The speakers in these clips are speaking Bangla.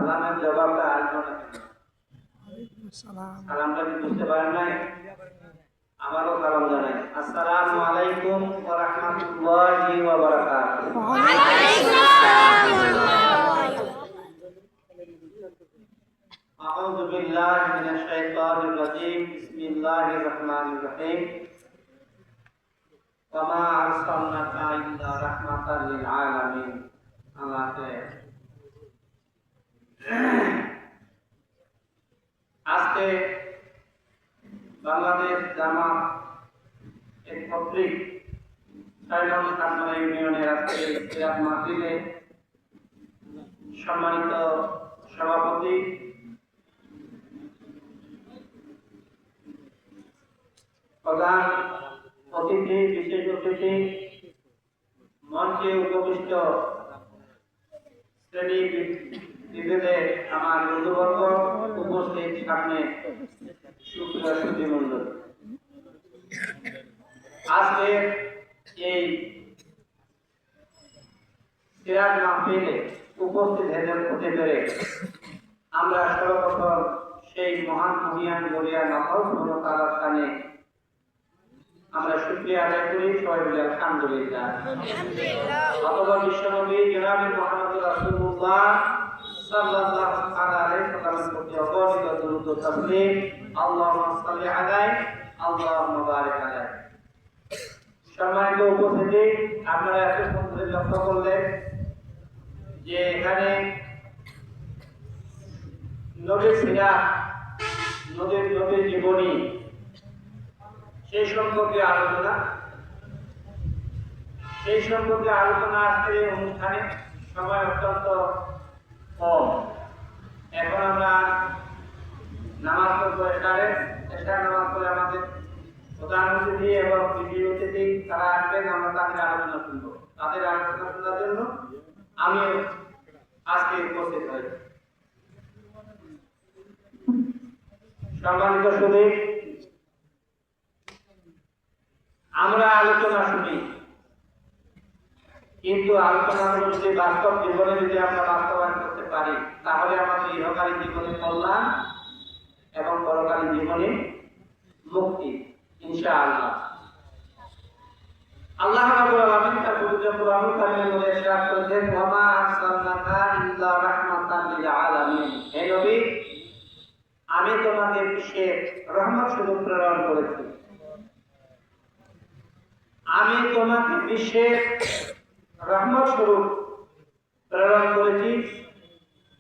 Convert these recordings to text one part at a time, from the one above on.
সালামের জবাবটা আসবো না কেন? সালামটা কি বুঝতে পারেন নাই? আমারও সালাম জানাই। আসসালামু আলাইকুম ওয়া রাহমাতুল্লাহি ওয়া বারাকাতুহু। ওয়া আলাইকুম আসসালাম ওয়া রাহমাতুল্লাহ। আউযু বিল্লাহি মিনাশ শাইতানির রাজীম। বিসমিল্লাহির রহমানির রহিম। ওয়া মা আরসালনাকা ইল্লা রাহমাতাল লিল আলামিন। আমাকে আজকে বাংলাদেশ জামাত এক কর্তৃক ৬ নং কাটমারা ইউনিয়নের আজকে সিরাত মাহফিলে সম্মানিত সভাপতি প্রধান অতিথি, বিশেষ অতিথি, মঞ্চে উপবিষ্ট শ্রেণী বিভেদে আমার বন্ধুবর্গ, উপস্থিত সামনে সুপ্রিয় সুধীমণ্ডল, আজকে এই সিরাত মাহফিলে উপস্থিত হতে পেরে আমরা সর্বপ্রথম সেই মহান মহিয়ান গরিয়া নফল সুবহানাহু ওয়া তাআলার শানে আমরা শুকরিয়া আদায় করি। সবাই বলি আলহামদুলিল্লাহ। অথবা বিশ্বনবী জনাবে মুহাম্মদ রাসূলুল্লাহ সাল্লাল্লাহু আলাইহি ওয়াসাল্লামের প্রতি অগণিত দরুদ ও তাসলিম। আল্লাহুম্মা সাল্লি আলাইহি আল্লাহুম্মা বারিক আলাইহি। সম্মানিত উপস্থিতি, আপনারা এতক্ষণ ধরে লক্ষ্য করলেন যে এখানে নবীর সিরাত, নবীর জীবনী, সেই সম্পর্কে আলোচনা আজকের এই অনুষ্ঠানে সময় অত্যন্ত কম। এখন আমরা নামাজ পড়বো, এশার নামাজ পড়ে আমাদের প্রধান অতিথি এবং বিশেষ অতিথি তারা আসবেন, আমরা তাদের আলোচনা শুনবো। তাদের আলোচনা শোনার জন্য আমি আজকে উপস্থিত হয়েছি। সম্মানিত সুধী, আমরা আলোচনা শুনি, কিন্তু আলোচনাগুলো যদি বাস্তব জীবনে যদি আমরা বাস্তবায়ন করতে পারি, তাহলে আমাদের ইহকালীন জীবনে কল্যাণ এবং পরকালীন জীবনে মুক্তি ইনশাআল্লাহ। আল্লাহ রাব্বুল আলামিন তার পবিত্র কোরআনুল কারীমের মধ্যে ইরশাদ করেছেন, ওয়া মা আরসালনাকা ইল্লা রাহমাতাল লিল আলামিন। হে নবী, আমি তোমাকে বিশেষ রহমত স্বরূপ প্রেরণ করেছি। আমি তোমাকে বিশেষ রহমত স্বরূপ প্রেরণ করেছি।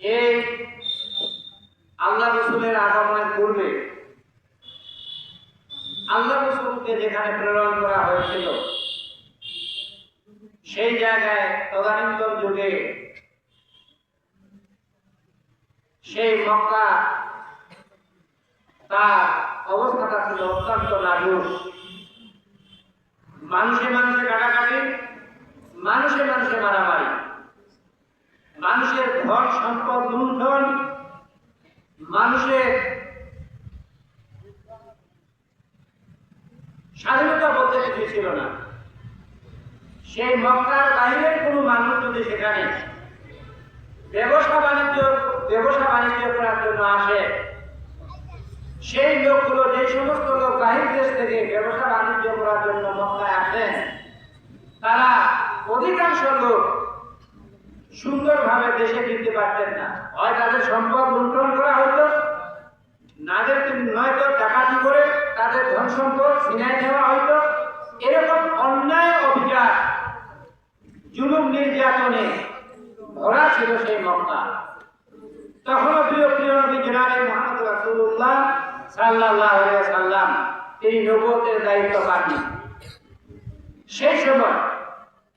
এই আল্লাহ রাসূলের আগমনের পূর্বে আল্লাহ রাসূলকে যেখানে প্রেরণ করা হয়েছিল, সেই জায়গায় তদানীন্তন যুগে সেই মক্কা, তার অবস্থাটা ছিল অত্যন্ত নাজুক। মানুষে কাটাকাটি, মানুষে মারামারি, মানুষের ধন সম্পদ লুণ্ঠন, মানুষের স্বাধীনতা বলতে কিছু ছিল না। সেই মক্কার বাইরের কোনো মানুষ যদি সেখানে ব্যবসা বাণিজ্য করার জন্য আসে, সেই লোকগুলো, যে সমস্ত লোক বাহির দেশ থেকে ব্যবসা বাণিজ্য করার জন্য মক্কায় আসেন, তারা অধিকাংশ লোক সুন্দরভাবে দেশে ফিরতে পারতেন না। হয় তাদের সম্পদ লুণ্ঠন করা হতো, নয়তো ডাকাতি করে তাদের ধন সম্পদ ছিনাই নেওয়া হতো। এরকম অন্যায় অবিচার, জুলুম নির্যাতনে ভরা ছিল সেই মক্কা। তখনও প্রিয় নবী জনাবে মুহাম্মদ রাসূলুল্লাহ সাল্লাল্লাহু আলাইহি ওয়াসাল্লাম তিনি নবুয়তের দায়িত্ব পাননি। সেই সময়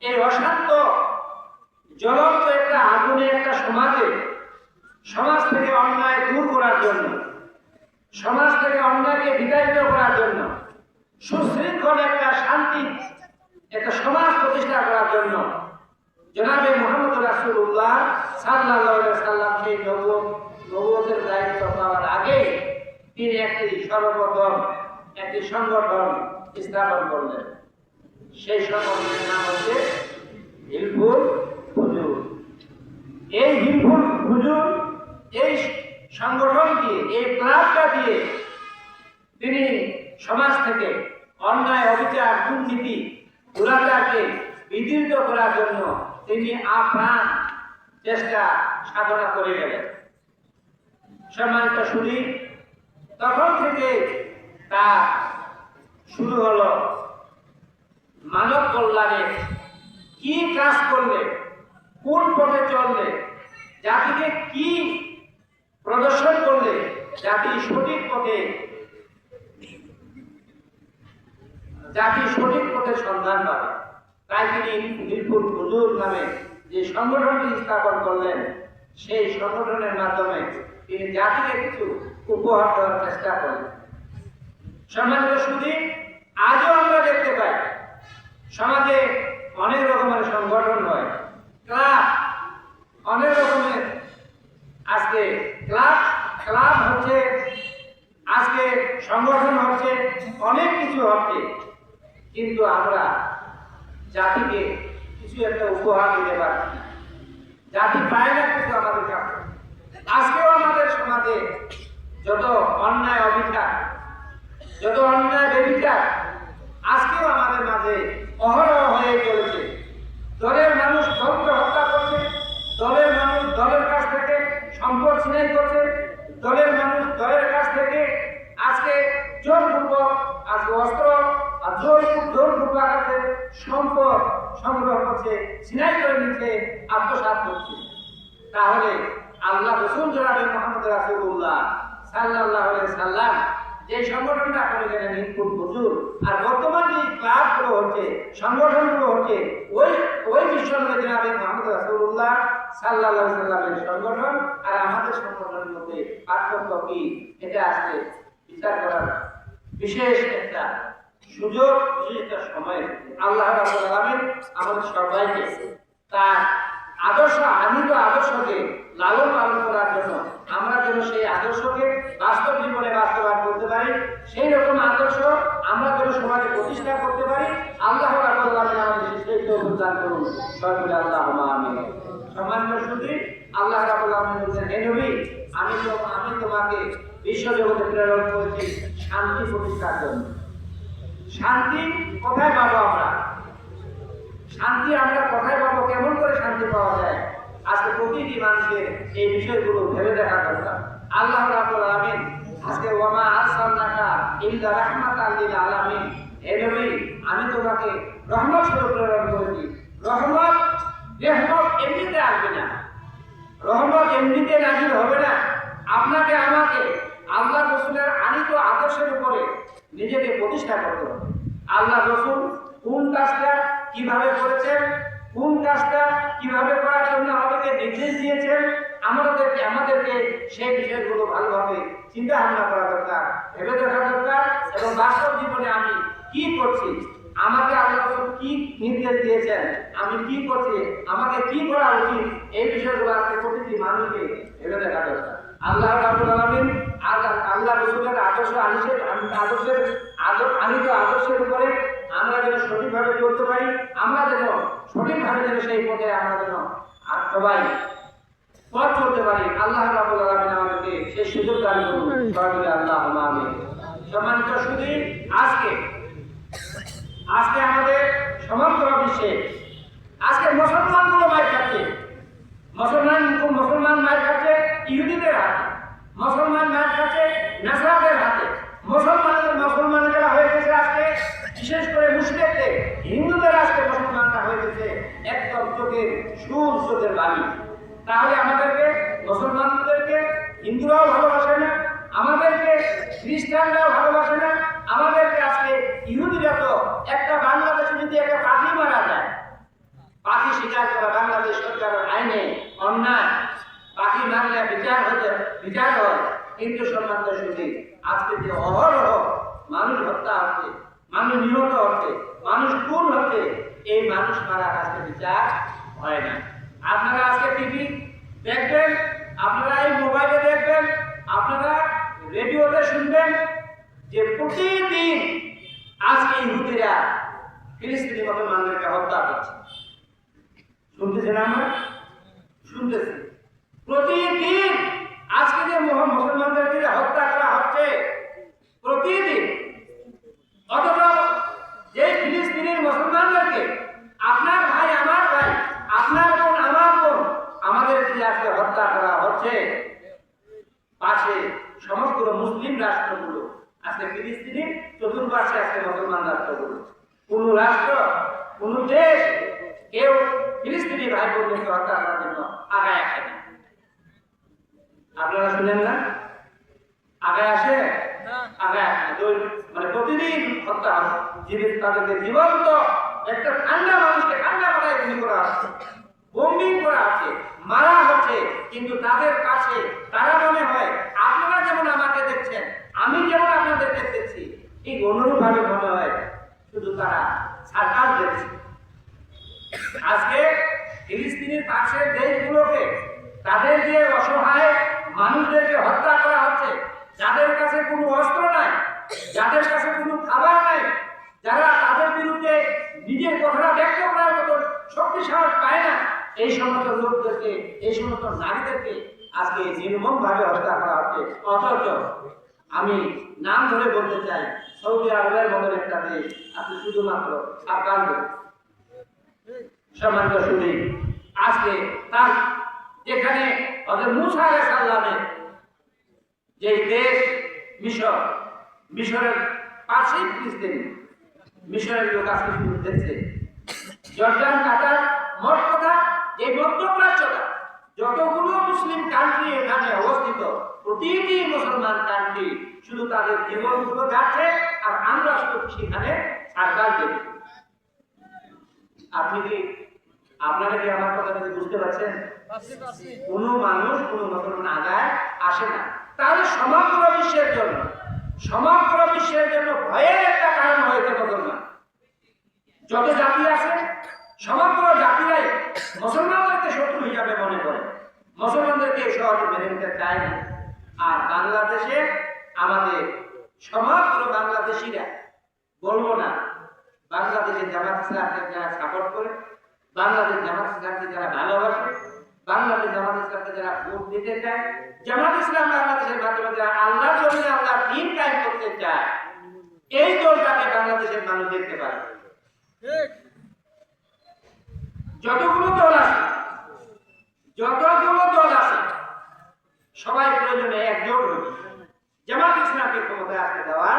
এই অশান্ত জ্বলন্ত একটা আগুনে একটা সমাজ থেকে অন্যায় দূর করার জন্য, সমাজ থেকে অন্যায়কে বিতাড়িত করার জন্য, সুশৃঙ্খল একটা শান্তি একটা সমাজ প্রতিষ্ঠা করার জন্য জনাবে মুহাম্মদ রাসূলুল্লাহ সাল্লাল্লাহু আলাইহি ওয়াসাল্লাম সেই নবুয়তের দায়িত্ব পাওয়ার আগে তিনি সর্বপ্রথম একটি সংগঠন স্থাপন করলেন। সেই সংগঠনের নাম হচ্ছে হিলফুল ফুজুর। এই হিলফুল ফুজুর এই সংগঠন দিয়ে, এই ক্লাবটা দিয়ে তিনি সমাজ থেকে অন্যায়, অবিচার, দুর্নীতি, দুরাচারকে বিদীর্ণ করার জন্য তিনি আপ্রাণ চেষ্টা সাধনা করে গেলেন। সম্মানিত শুনি, তখন থেকে তা শুরু হলো মানব কল্যাণে কি কাজ করলে, কোন পথে চললে, জাতিকে কি প্রদর্শন করলে জাতি সঠিক পথে সন্ধান পাবে। তাই তিনি মিরপুর হুজুর নামে যে সংগঠনটি স্থাপন করলেন, সেই সংগঠনের মাধ্যমে তিনি জাতিকে কিছু উপহার দেওয়ার চেষ্টা করেন। সম্মানিত সুধী, আজও আমরা দেখতে পাই সমাজে অনেক রকমের সংগঠন হয়, ক্লাব, অনেক রকমের। আজকে ক্লাব হচ্ছে, আজকে সংগঠন হচ্ছে, অনেক কিছু হচ্ছে, কিন্তু আমরা জাতিকে কিছু একটা উপহার দিতে পারছি না। জাতি পায় না কিছু আমাদের কাছে। আজকেও আমাদের সমাজে যত অন্যায় অবিচার, যত অন্যায় বেবিচার আজকেও আমাদের মাঝে অহরহ হয়ে চলেছে। দলের মানুষ দলকে হত্যা করছে, দলের মানুষ দলের কাছ থেকে সম্পদ ছিনাই করছে, দলের মানুষ দলের কাছ থেকে আজকে জোরপূর্বক আজকে অস্ত্র আর জোরপূর্বক আছে সম্পদ সংগ্রহ করছে, ছিনাই করে নিচ্ছে, আত্মসাৎ করছে। তাহলে আল্লাহ রাসূল জনাবে মুহাম্মদ রাসূলুল্লাহ সাল্লাল্লাহু আলাইহি সাল্লাম যে সংগঠনটা করে গেলেন মিরপুর হুজুর, আর বর্তমান যে ক্লাবগুলো হচ্ছে, সংগঠনগুলো হচ্ছে, ওই বিশ্বনবী জনাবে মুহাম্মদ রাসূলুল্লাহ সাল্লাল্লাহু আলাইহি সাল্লামের সংগঠন আর আমাদের সংগঠনের মধ্যে পার্থক্য কি, এটা আজকে বিচার করার বিশেষ একটা সুযোগ, বিশেষ একটা সময় আল্লাহ রাব্বুল আলামিন আমাদের সবাইকে তার আদর্শ, আনিত আদর্শকে লালন পালন করার জন্য আমরা যেন সেই আদর্শকে বাস্তব জীবনে বাস্তবায়ন করতে পারি, সেই রকম আদর্শ আমরা যেন সমাজে প্রতিষ্ঠা করতে পারি। আল্লাহ রাব্বুল আলামিন আমাদের সেই তৌফিক দান করুন। সকলে আল্লাহুম্মা আমিন। সম্মানিত সুধী, আল্লাহ রাব্বুল আলামিন বলেন, হে নবী, আমি তোমাকে বিশ্বজগতে প্রেরণ করেছি শান্তি প্রতিষ্ঠার জন্য। শান্তি কোথায় পাবো আমরা? শান্তি আমরা কোথায় পাবো? কেমন করে শান্তি পাওয়া যায়? আজকে প্রতিটি মানুষের এই বিষয়গুলো ভেবে দেখা দরকার। আল্লাহ রাব্বুল আলামিন আজকে ওয়ামা আরসালনাকা ইল্লা রাহমাতাল লিল আলামিন, হে নবী, আমি তোমাকে রহমত স্বরূপ প্রেরণ করেছি। রহমত এমনিতে আসবে না, রহমত এমনিতে নাযিল হবে না। আপনাকে আমাকে আল্লাহ রাসূলের আনিত আদর্শের উপরে নিজেকে প্রতিষ্ঠা করতে হবে। আল্লাহ রাসূল কোন কাজটা কিভাবে করেছেন, কোন কাজটা কিভাবে করার জন্য আমাদেরকে নির্দেশ দিয়েছেন, আমাদেরকে সেই বিষয়গুলো ভালোভাবে চিন্তা ভাবনা করা দরকার, ভেবে দেখা দরকার। এবং বাস্তব জীবনে আমি কি করছি, আমাকে আল্লাহ রাসূল কি নির্দেশ দিয়েছেন, আমি কি করছি, আমাকে কি করা উচিত, এই বিষয়গুলো আজকে প্রতিটি মানুষকে ভেবে দেখা দরকার। আল্লাহ রাব্বুল আলামিন আল্লাহ রাসূলের আনিত আদর্শের উপরে আমরা যেন সঠিকভাবে চলতে পারি, আমরা যেন সঠিকভাবে সেই পথে আমরা যেন সবাই পথ চলতে পারি। আল্লাহ রাব্বুল আলামিন আমাদেরকে সেই সুযোগ দান করুন। সকলে আল্লাহুম্মা আমিন। সম্মানিত সুধী, আজকে আমাদের সমগ্র বিশ্বে আজকে মুসলমানগুলো মার খাচ্ছে, মুসলমান মার খাচ্ছে ইহুদিদের হাতে, মুসলমান মার খাচ্ছে নাসারাদের হাতে, মুসলমানেরা হয়ে গেছে আজকে, বিশেষ করে মুসলিমদের, হিন্দুদের আজকে মুসলমানরা হয়ে গেছে একদম চোখের বালি। তাহলে আমাদেরকে মুসলমানদেরকে হিন্দুরাও ভালোবাসে না, আমাদেরকে খ্রিস্টানরাও ভালোবাসে না, আমাদেরকে আজকে ইহুদিরা তো একটা বাংলাদেশে যদি একটা পাখি মারা যায়, পাখি শিকার করা বাংলাদেশ সরকারের আইনে অন্যায়, পাখি মারলে বিচার হয়। কিন্তু সম্মানিত সুধী, আজকে যে অহরহ মানুষ হত্যা হচ্ছে, মানুষ নিহত হচ্ছে, মানুষ খুন হচ্ছে, এই মানুষ মারা আজকে বিচার হয় না। আপনারা আজকে টিভি দেখবেন, আপনারা এই মোবাইলে দেখবেন, আপনারা রেডিওতে শুনবেন যে প্রতিদিন আজকে ইহুদিরা ফিলিস্তিনি মুসলমানদেরকে হত্যা করছে। শুনতেছেন? আমরা শুনতেছি প্রতিদিন মুসলমানদেরকে হত্যা করা হচ্ছে প্রতিদিন, অথচ যে ফিলিস্তিনের মুসলমানদেরকে আপনার ভাই আমার ভাই, আপনার বোন আমার বোন, আমাদেরকে আজকে হত্যা করা হচ্ছে, পাশে সমগ্র মুসলিম রাষ্ট্রগুলো আজকে ফিলিস্তিনের, চতুর্পাশে আজকে মুসলমান রাষ্ট্রগুলো, কোন রাষ্ট্র কোন দেশ কেউ ফিলিস্তিনি ভাই বোনদেরকে হত্যা করার জন্য আগায় আসে না। আপনারা শুনেন না? আগায় আসে? আগায় আসে না। মানে প্রতিদিন হত্যা জীবিত, তাদেরকে জীবন্ত একটা ঠান্ডা মানুষকে ঠান্ডা মাথায় গুলি করা হচ্ছে, বোম্বিং করা হচ্ছে, মারা হচ্ছে, কিন্তু তাদের কাছে তারা মনে হয় আপনারা যেমন আমাকে দেখছেন, আমি যেমন আপনাদেরকে দেখছি, এই অনুরূপভাবে মনে হয় শুধু তারা সার্কাস দেখছে। আজকে ফিলিস্তিনের পাশের দেশগুলোকে তাদের যে অসহায় মানুষদেরকে হত্যা করা হচ্ছে, যাদের কাছে কোনো অস্ত্র নাই, যাদের কাছে কোনো খাবার নাই, যারা তাদের বিরুদ্ধে নিজের কথাটা ব্যক্ত করার মতো শক্তি সাহস পায় না, এই সমস্ত লোকদেরকে, এই সমস্ত নারীদেরকে আজকে নির্মম ভাবে হত্যা করা হচ্ছে। অথচ আমি নাম ধরে বলতে চাই, সৌদি আরবের মতন একটা দেশ আপনি শুধুমাত্র সাবধান দেন। সম্মানিত শুধু আজকে তার যেখানে হযরত মূসা আলাইহিস সালামের যে দেশ মিশর, মিশরের পাশেই ফিলিস্তিন, মিশরের লোক আজকে শুরু দেখছে জর্ডান, কাতার, মোট কথা যে মধ্যপ্রাচ্যটা যতগুলো মুসলিম কান্ট্রি এখানে অবস্থিত, প্রতিটি মুসলমান কান্ট্রি শুধু তাদের জীবনগুলো যাচ্ছে, আর আমরা শুধু সেখানে সার্কাস দেখছি। আপনি কি, আপনারা কি আমার কথা বুঝতে পারছেন? কোন মানুষ কোন মুসলমান আগায় আসে না। তাহলে সমগ্র বিশ্বের জন্য, সমগ্র বিশ্বের জন্য ভয়ের একটা কারণ হয়েছে মুসলমান। যত জাতি আছে সমগ্র জাতিরাই মুসলমানদেরকে শত্রু হিসাবে মনে করে, মুসলমানদেরকে সহজে মেনে নিতে চায় না। আর বাংলাদেশে আমাদের সমগ্র বাংলাদেশিরা, বলবো না, বাংলাদেশের জামাত ইসলামকে যারা সাপোর্ট করে, বাংলাদেশ জামাত ইসলামকে যারা ভালোবাসে, বাংলাদেশ জামাত ইসলামকে যারা ভোট দিতে চায়, জামাত ইসলাম বাংলাদেশের মাধ্যমে যারা আল্লাহর জমিনে আল্লাহর দ্বীন কায়েম করতে চায়, এই দলটাকে বাংলাদেশের মানুষ দেখতে পারে। যতগুলো দল আছে, যতগুলো দল আছে, সবাই প্রয়োজনে একজোট হবে, জামাত ইসলামকে ক্ষমতায় আসতে দেওয়া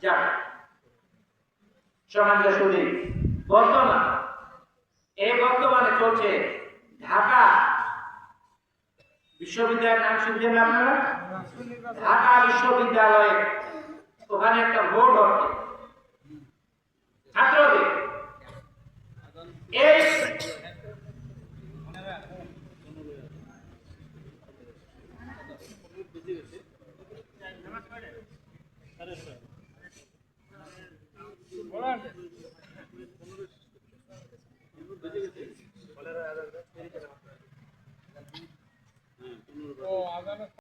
যাবে। সম্মানিত সুধী, বর্তমানে চলছে ঢাকা বিশ্ববিদ্যালয়ের নাম শুনছেন আপনারা? ঢাকা বিশ্ববিদ্যালয়ে ওখানে একটা ভোট হচ্ছে ছাত্রদের। এই